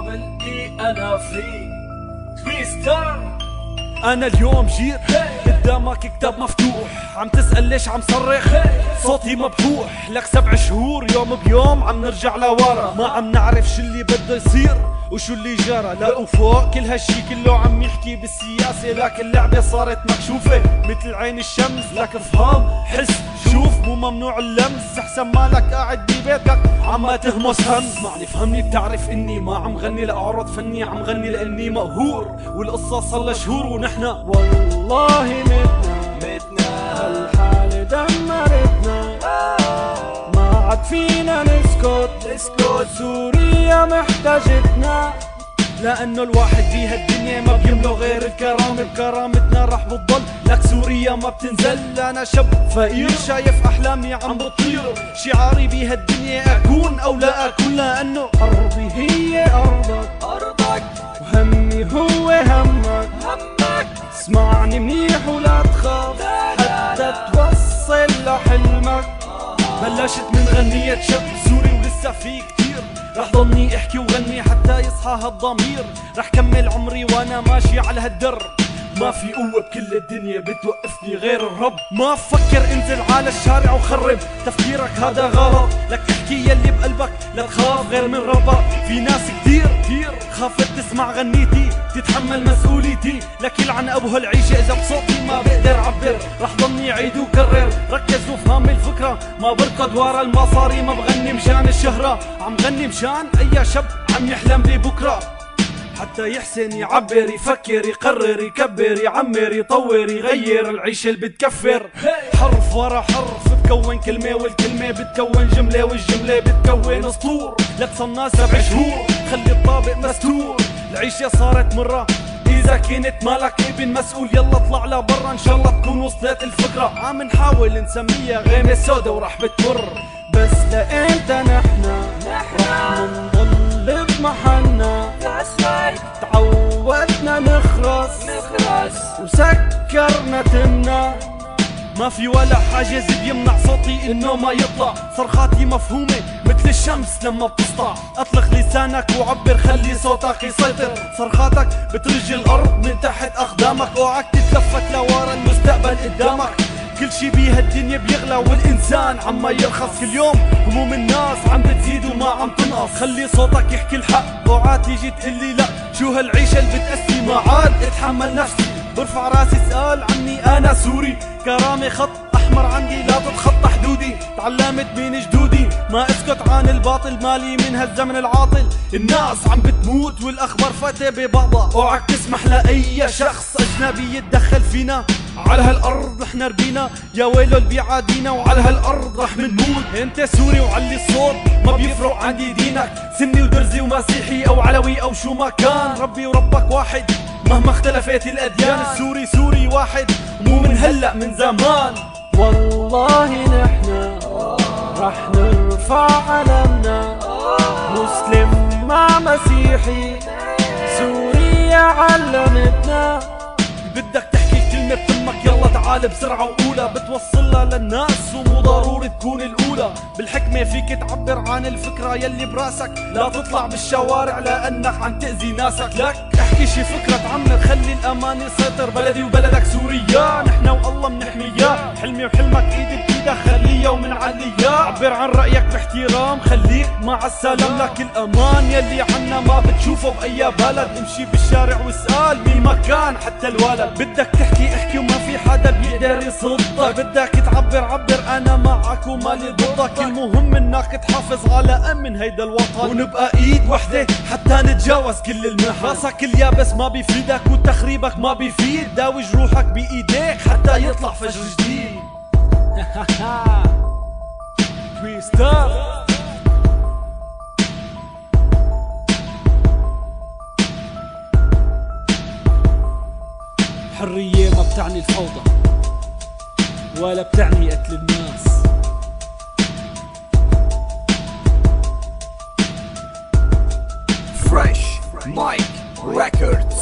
مقابل انا فري تويستر. انا اليوم جيت قدامك كتاب مفتوح، عم تسأل ليش عم صرخ صوتي مبحوح. لك 7 شهور يوم بيوم عم نرجع لورا، ما عم نعرف شو اللي بده يصير وشو اللي جرى. لا وفوق كل هالشي كله عم يحكي بالسياسة، لكن اللعبة صارت مكشوفة مثل عين الشمس. لك افهم حس شوف مو ممنوع اللمس، احسن مالك قاعد ببيتك عم تهمس هم. اسمعني فهمني بتعرف اني ما عم غني لاعراض فني، عم غني لاني مقهور، والقصة صار لها شهور ونحن والله متنا هالحالة دمرتنا، ما عاد فينا نسكت سوريا محتاجتنا. لانه الواحد بهالدنيا ما بيملو غير الكرامة، بكرامتنا رح بتضل. لك سوريا ما بتنزل، انا شاب فقير شايف احلامي عم بتطير. شعاري بهالدنيا اكون او لا اكون، لانه ارضي هي ارضك وهمي هو همك. اسمعني منيح ولا تخاف حتى توصل لحلمك. بلشت من غنية شاب سوري ولسه في كتير، رح ضلني احكي وغني حتى يصحى هالضمير. رح كمل عمري وانا ماشي على هالدر، ما في قوة بكل الدنيا بتوقفني غير الرب. ما فكر انزل على الشارع وخرب، تفكيرك هذا غلط. لك احكي يلي بقلبك لا تخاف غير من ربك. في ناس كتير خافت تسمع غنيتي تتحمل مسؤوليتي. لك يلعن ابو هالعيشة اذا بصوتي ما بقدر اعبر. رح ضلني عيد وكرر، ركز وفهم الفكرة. ما بركض ورا المصاري، ما بغني مشان الشهرة، عم غني مشان اي شاب عم يحلم ببكرة. حتى يحسن يعبر يفكر يقرر يكبر يعمر يطور يغير العيشة اللي بتكفر. حرف ورا حرف بتكون كلمة، والكلمة بتكون جملة، والجملة بتكون اسطور. لك صرنا 7 شهور خلي الطابق مستور. العيشة صارت مرة إذا كنت مالك ابن مسؤول، يلا اطلع لبرا إن شاء الله تكون وصلت الفكرة. عم نحاول نسميها غيمة سودا ورح بتمر، بس لإمتى نحنا رح نضل بمحلنا؟ تعودنا نخرس وسكرنا تمنا. ما في ولا حاجز بيمنع صوتي انه ما يطلع. صرخاتي مفهومة مثل الشمس لما بتسطع. اطلق لسانك وعبر خلي صوتك يسيطر. صرخاتك بترج الارض من تحت اقدامك، اوعك تتلفت لورا المستقبل قدامك. كل شي بهالدنيا بيغلى والانسان عم يرخص. كل يوم هموم الناس عم بتزيد وما عم تنقص. خلي صوتك يحكي الحق، اوعى تيجي تقلي لا. شو هالعيشة اللي بتقسي، ما عاد اتحمل نفسي. برفع راسي اسأل عني انا سوري، كرامة خط احمر عندي لا تتخطى حدودي. تعلمت من جدودي ما اسكت عن الباطل، مالي من هالزمن العاطل. الناس عم بتموت والاخبار فاتة ببعضها، اوعك تسمح لاي شخص اجنبي يتدخل فينا. على هالارض نحن ربينا، يا ويلو اللي بيعادينا، وعلى هالارض رح منموت. انت سوري وعلي الصوت ما بيفرق عندي دينك، سني ودرزي ومسيحي او علوي او شو ما كان. ربي وربك واحد مهما اختلفت الاديان. السوري سوري واحد مو من هلا من زمان. والله نحن رح نرفع علمنا، مسلم مع مسيحي سوريا علمتنا. بدك تحكي كلمة بتمك يلا تعال بسرعة وقولها، بتوصلها للناس ومو ضروري تكون الأولى. بالحكمة فيك تعبر عن الفكرة يلي براسك، لا تطلع بالشوارع لأنك عم تأذي ناسك. لك احكي شي فكرة تعمر خلي الأمان يسيطر. بلدي وبلدك سوريا نحن والله منحميها. حلمي وحلمك ايدي بايدك خليها ومنعليها. عبر عن رأيك باحترام خليك مع السلام. لك الأمان يلي عنا ما بتشوفه بأي بلد. امشي بالشارع واسأل مين ما كان حتى الولد. بدك تحكي احكي وما في حدا بيقدر يصدك. بدك تعبر عبر انا معك ومالي ضدك. المهم انك تحافظ على امن هيدا الوطن، ونبقى ايد وحده حتى نتجاوز كل المحن. راسك اليابس ما بيفيدك وتخريبك ما بيفيد. داوي جروحك بايديك حتى يطلع فجر جديد. تويستر. حرية ما بتعني الفوضى ولا بتعني قتل الناس. Fresh Mike Records.